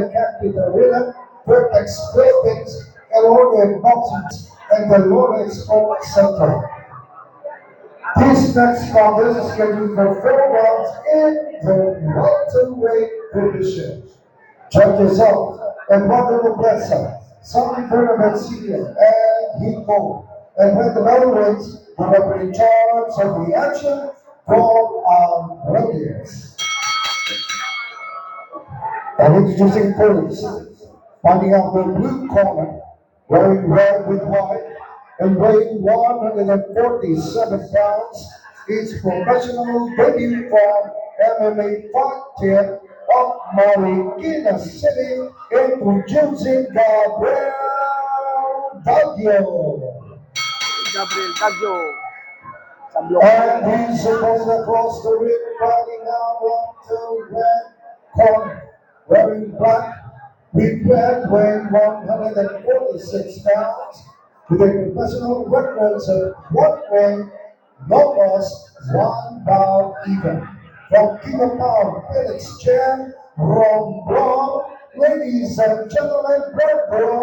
capital rhythm, perfect splitings, and ordered boxes, and the Lord Sports Center. This next contest is scheduled for 4 rounds in the welterweight division. Judges out Eduardo Nobleza, Sonny Bernabet Sr., and Hito. And when the bell rings, the referee in charge of the action, Paul Rodriguez. And introducing first, finding out the blue corner, wearing red with white, and weighing 147 pounds, is professional debut from MMA Fight Tip of Marikina City, introducing Gabriel Baguio. Gabriel Baguio. And he's supposed across the ring, riding out onto red corner, wearing black with red, weighing 146 pounds, with a professional records of 1 win, no loss, 1 bout even. From King of Power, Felix Chen, Ron Blanc, ladies and gentlemen, Pedro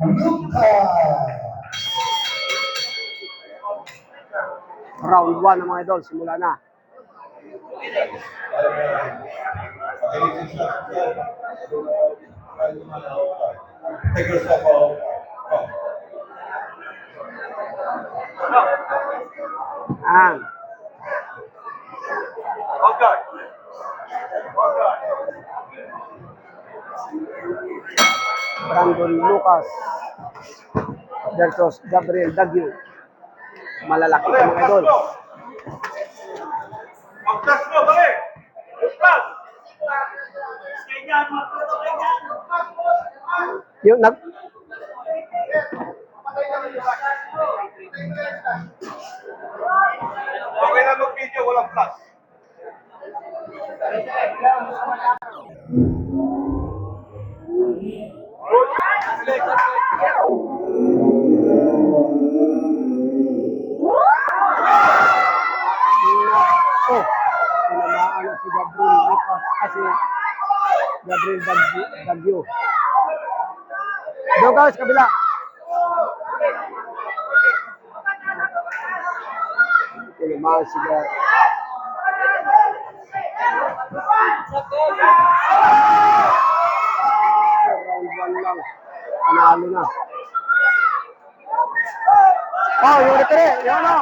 Lucas. Round 1 ng mga idol, simula na. Take yourself off. Okay. Brandon Lucas versus Gabriel Baguio. Malalaki ng mga idol. Magtas mo, balik! Magtas! Yung nag Okay na mag-video, walang flash. tinamaan na si Gabriel Lucas kasi Gabriel Baguio. Doon guys, kabila. Tinamaan si Gabriel. Round 1 lang. Panalo na. Oh, yung referee, yan o.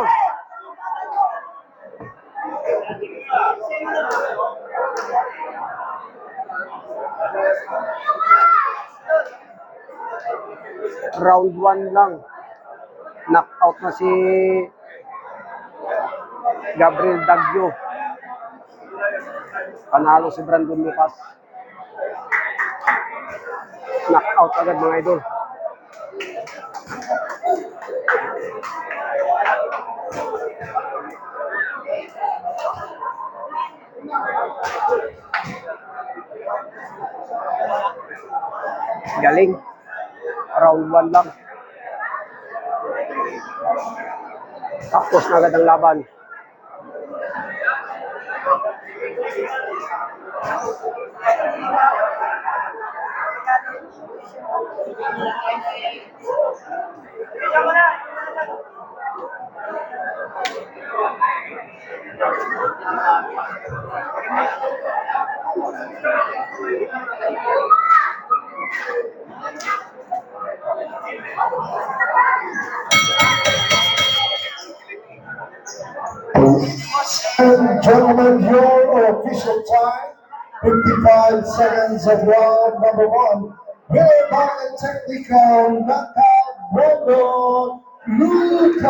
Round 1 lang. Knockout na si Gabriel Baguio. Panalo si Brandon Lucas. Knockout agad mga idol. Galing. Round 1 lang. Tapos na agad ang laban. And gentlemen, your official time, 55 seconds of round number 1. Winner by a technical knockout, Brandon Lucas.